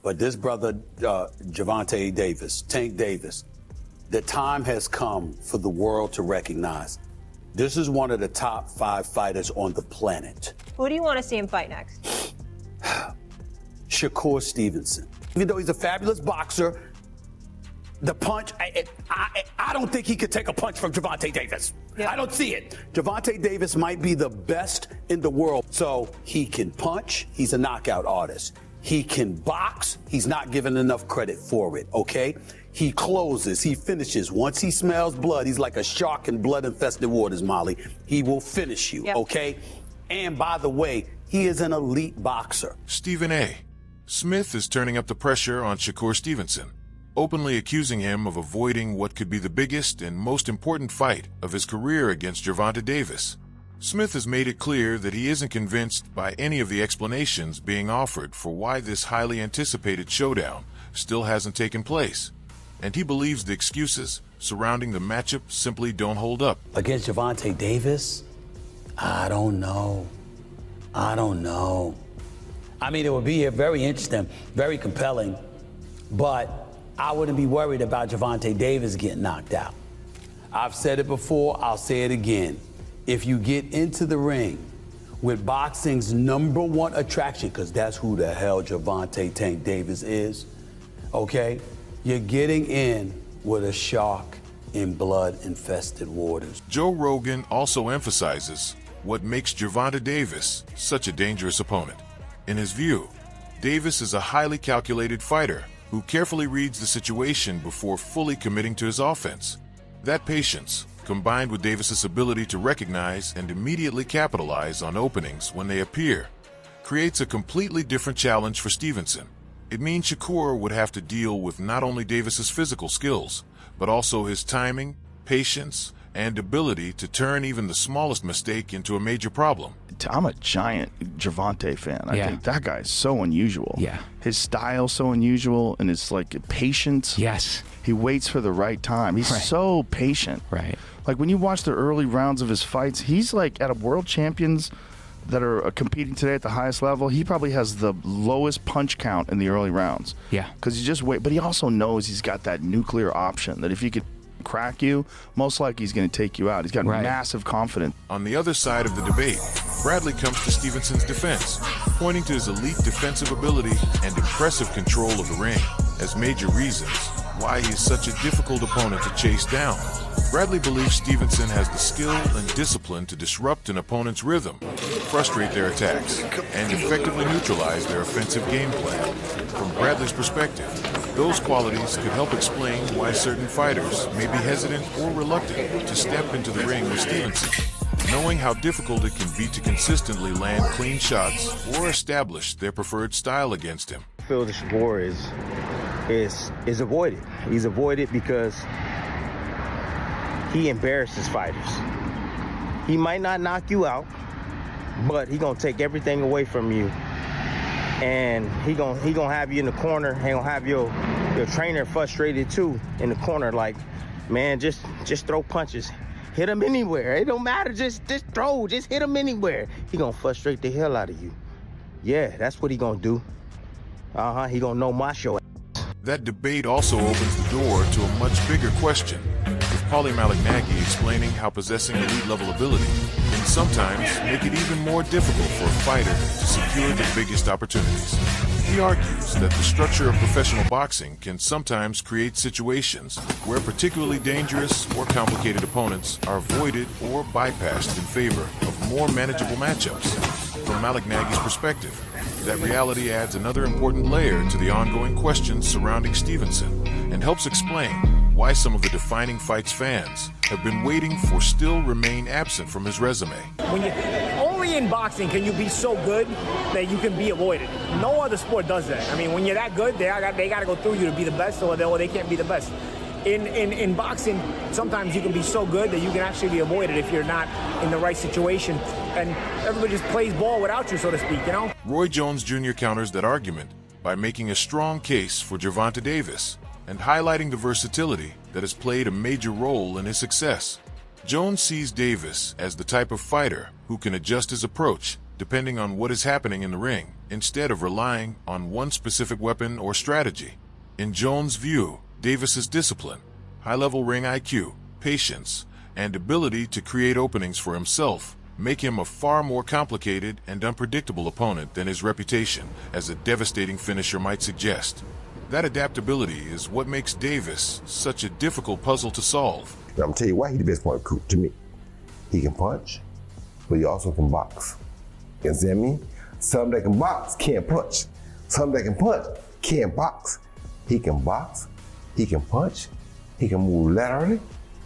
But this brother, Gervonta Davis, Tank Davis, the time has come for the world to recognize this is one of the top 5 fighters on the planet. Who do you want to see him fight next? Shakur Stevenson. Even though he's a fabulous boxer, the punch, I don't think he could take a punch from Gervonta Davis. Yeah. I don't see it. Gervonta Davis might be the best in the world. So he can punch. He's a knockout artist. He can box. He's not given enough credit for it, okay? He closes. He finishes. Once he smells blood, he's like a shark in blood-infested waters, Molly. He will finish you, okay? And by the way, he is an elite boxer. Stephen A. Smith is turning up the pressure on Shakur Stevenson, openly accusing him of avoiding what could be the biggest and most important fight of his career against Gervonta Davis. Smith has made it clear that he isn't convinced by any of the explanations being offered for why this highly anticipated showdown still hasn't taken place, and he believes the excuses surrounding the matchup simply don't hold up. Against Gervonta Davis? I don't know. I mean, it would be very interesting, very compelling, but I wouldn't be worried about Gervonta Davis getting knocked out. I've said it before, I'll say it again. If you get into the ring with boxing's #1 attraction, because that's who the hell Gervonta Tank Davis is, okay, you're getting in with a shark in blood-infested waters. Joe Rogan also emphasizes what makes Gervonta Davis such a dangerous opponent. In his view, Davis is a highly calculated fighter who carefully reads the situation before fully committing to his offense. That patience, combined with Davis's ability to recognize and immediately capitalize on openings when they appear, creates a completely different challenge for Stevenson. It means Shakur would have to deal with not only Davis's physical skills, but also his timing, patience, and ability to turn even the smallest mistake into a major problem. I'm a giant Gervonta fan. I think that guy is so unusual. Yeah. His style's so unusual, and it's like patience. Yes. He waits for the right time. He's so patient. Right. Like when you watch the early rounds of his fights, he's like at a world champions that are competing today at the highest level, he probably has the lowest punch count in the early rounds. Yeah. Because he just wait, but he also knows he's got that nuclear option that if he could crack you, most likely he's going to take you out. He's got massive confidence. On the other side of the debate, Bradley comes to Stevenson's defense, pointing to his elite defensive ability and impressive control of the ring as major reasons why he's such a difficult opponent to chase down. Bradley believes Stevenson has the skill and discipline to disrupt an opponent's rhythm, frustrate their attacks, and effectively neutralize their offensive game plan. From Bradley's perspective, those qualities could help explain why certain fighters may be hesitant or reluctant to step into the ring with Stevenson, knowing how difficult it can be to consistently land clean shots or establish their preferred style against him. I feel the Shakur is avoided. He's avoided because he embarrasses fighters. He might not knock you out, but he gonna take everything away from you, and he gonna have you in the corner. He gonna have your trainer frustrated too in the corner. Like, man, just throw punches, hit him anywhere. It don't matter. Just throw. Just hit him anywhere. He gonna frustrate the hell out of you. Yeah, that's what he gonna do. He gonna know my show. That debate also opens the door to a much bigger question, with Paulie Malignaggi explaining how possessing elite-level ability can sometimes make it even more difficult for a fighter to secure the biggest opportunities. He argues that the structure of professional boxing can sometimes create situations where particularly dangerous or complicated opponents are avoided or bypassed in favor of more manageable matchups. From Malignaggi's perspective, that reality adds another important layer to the ongoing questions surrounding Stevenson and helps explain why some of the defining fights fans have been waiting for still remain absent from his resume. Only in boxing can you be so good that you can be avoided. No other sport does that. I mean, when you're that good, they got to go through you to be the best, or they can't be the best. In boxing, sometimes you can be so good that you can actually be avoided if you're not in the right situation, and everybody just plays ball without you, so to speak, you know? Roy Jones Jr. counters that argument by making a strong case for Gervonta Davis and highlighting the versatility that has played a major role in his success. Jones sees Davis as the type of fighter who can adjust his approach depending on what is happening in the ring, instead of relying on one specific weapon or strategy. In Jones' view, Davis's discipline, high-level ring IQ, patience, and ability to create openings for himself make him a far more complicated and unpredictable opponent than his reputation as a devastating finisher might suggest. That adaptability is what makes Davis such a difficult puzzle to solve. I'm gonna tell you why he's the best point to me. He can punch, but he also can box. You understand me? Some that can box can't punch. Some that can punch can't box. He can box, he can punch, he can move laterally,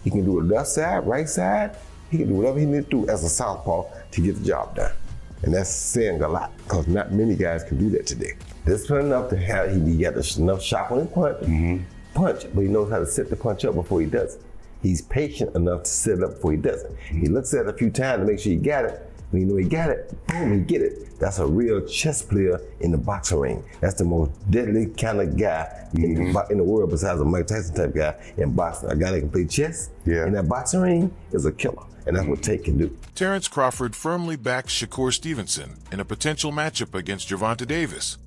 he can do it left side, right side, he can do whatever he needs to do as a southpaw to get the job done. And that's saying a lot, because not many guys can do that today. Disciplined enough to have, he got enough shot when he punch, but he knows how to set the punch up before he does it. He's patient enough to set it up before he does it. He looks at it a few times to make sure he got it. When you know he got it, boom, he get it. That's a real chess player in the boxing ring. That's the most deadly kind of guy in the world besides a Mike Tyson type guy in boxing. A guy that can play chess in that boxing ring is a killer. And that's what Tank can do. Terence Crawford firmly backs Shakur Stevenson in a potential matchup against Gervonta Davis,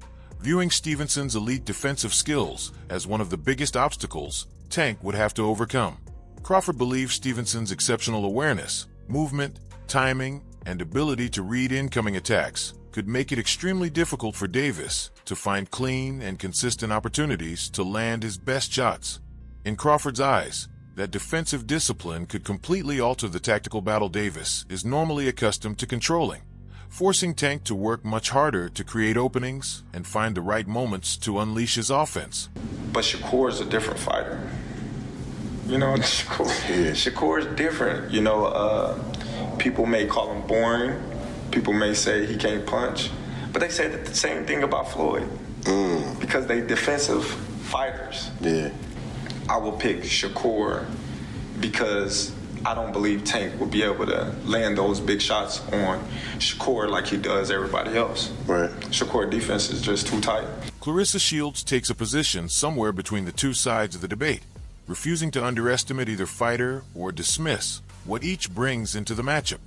viewing Stevenson's elite defensive skills as one of the biggest obstacles Tank would have to overcome. Crawford believes Stevenson's exceptional awareness, movement, timing, and ability to read incoming attacks could make it extremely difficult for Davis to find clean and consistent opportunities to land his best shots. In Crawford's eyes, that defensive discipline could completely alter the tactical battle Davis is normally accustomed to controlling, forcing Tank to work much harder to create openings and find the right moments to unleash his offense. But Shakur is a different fighter. You know, Shakur is different. You know, people may call him boring. People may say he can't punch. But they say the same thing about Floyd. Because they defensive fighters. Yeah. I will pick Shakur because I don't believe Tank will be able to land those big shots on Shakur like he does everybody else. Right. Shakur defense is just too tight. Clarissa Shields takes a position somewhere between the two sides of the debate, refusing to underestimate either fighter or dismiss what each brings into the matchup.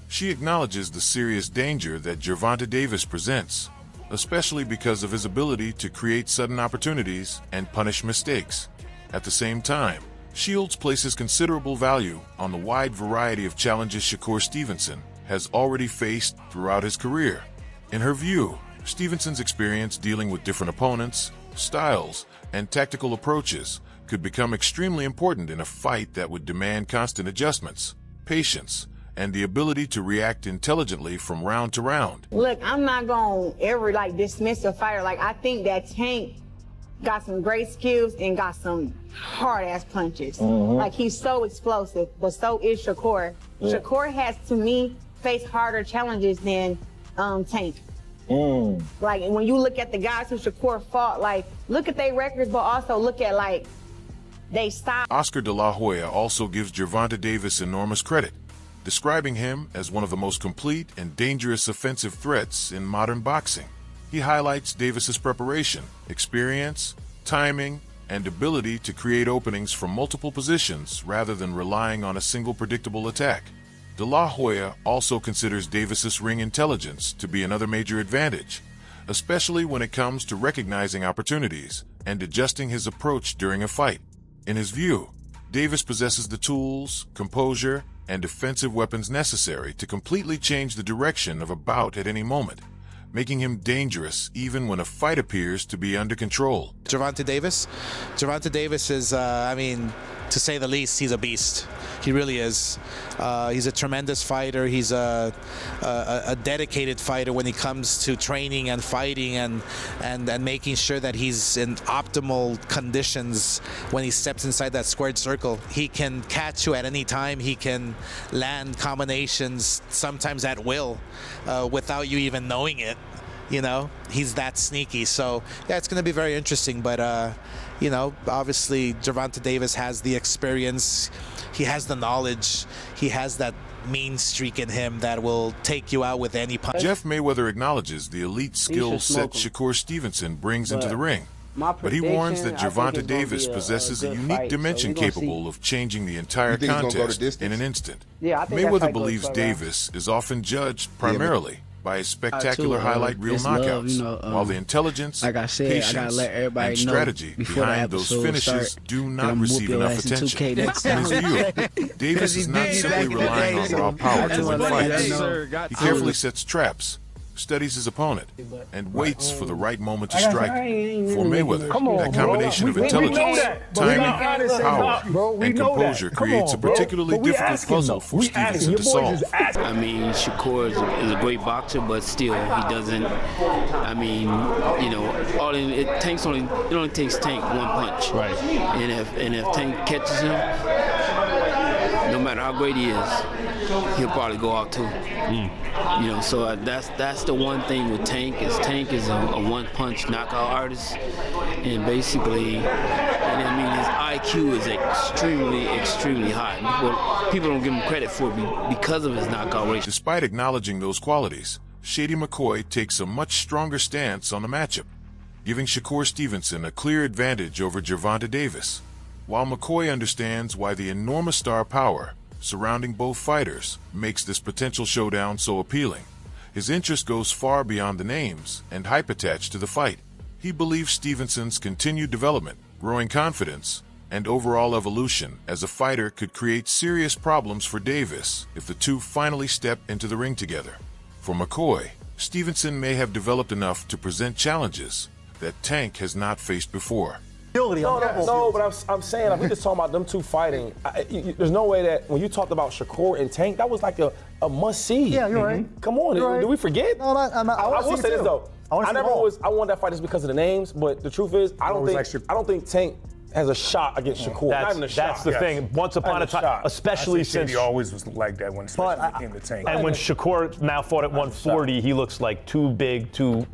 She acknowledges the serious danger that Gervonta Davis presents, especially because of his ability to create sudden opportunities and punish mistakes. At the same time, Shields places considerable value on the wide variety of challenges Shakur Stevenson has already faced throughout his career. In her view, Stevenson's experience dealing with different opponents, styles, and tactical approaches could become extremely important in a fight that would demand constant adjustments, patience, and the ability to react intelligently from round to round. Look, I'm not going to ever dismiss a fighter. I think that Tank got some great skills and got some hard-ass punches. He's so explosive, but so is Shakur. Shakur has, to me, faced harder challenges than Tank. When you look at the guys who Shakur fought, look at their records, but also look at, they style. Oscar de la Hoya also gives Gervonta Davis enormous credit, describing him as one of the most complete and dangerous offensive threats in modern boxing. He highlights Davis's preparation, experience, timing, and ability to create openings from multiple positions rather than relying on a single predictable attack. De La Hoya also considers Davis's ring intelligence to be another major advantage, especially when it comes to recognizing opportunities and adjusting his approach during a fight. In his view, Davis possesses the tools, composure, and defensive weapons necessary to completely change the direction of a bout at any moment, making him dangerous even when a fight appears to be under control. Gervonta Davis is, to say the least, he's a beast. He really is. He's a tremendous fighter. He's a dedicated fighter when it comes to training and fighting and making sure that he's in optimal conditions when he steps inside that squared circle. He can catch you at any time. He can land combinations sometimes at will without you even knowing it. He's that sneaky. So, yeah, it's going to be very interesting. But, obviously Gervonta Davis has the experience. He has the knowledge. He has that mean streak in him that will take you out with any punch. Jeff Mayweather acknowledges the elite skill set Shakur Stevenson brings into the ring. But he warns that Gervonta Davis possesses a unique dimension capable of changing the entire contest in an instant. Mayweather believes Davis is often judged primarily by his spectacular too, highlight reel it's love, knockouts, you know, while the intelligence, like I said, I patience, gotta let everybody and know strategy before the behind those episode finishes start do that not I'm receive whoop your enough ass in attention. 2K next In his time. view, Davis is not simply relying on raw power to win fights. He carefully sets traps, studies his opponent, and waits for the right moment to strike. For Mayweather, that combination of intelligence, timing, power, and composure creates a particularly difficult puzzle for Stevenson to solve. I mean, Shakur is a great boxer, but still, he doesn't. I mean, you know, it only takes Tank one punch. Right. And if Tank catches him, no matter how great he is, he'll probably go out too. You know, so that's the one thing with Tank is a one-punch knockout artist, and basically, and I mean, his IQ is extremely high. People don't give him credit for it because of his knockout rate. Despite acknowledging those qualities, Shady McCoy takes a much stronger stance on the matchup, giving Shakur Stevenson a clear advantage over Gervonta Davis. While McCoy understands why the enormous star power surrounding both fighters makes this potential showdown so appealing, his interest goes far beyond the names and hype attached to the fight. He believes Stevenson's continued development, growing confidence, and overall evolution as a fighter could create serious problems for Davis if the two finally step into the ring together. For McCoy, Stevenson may have developed enough to present challenges that Tank has not faced before. No, but I'm saying, if we just talking about them two fighting, there's no way that when you talked about Shakur and Tank, that was like a must-see. Yeah, you're right. Come on, do we forget? No, I'm not. I will say this, though. I wanted that fight just because of the names, but the truth is, I don't think Tank has a shot against Shakur. Not even a shot. That's the thing. Once upon a time, especially since he always was like that when it came to Tank. And when Shakur now fought at 140, he looks like too big, too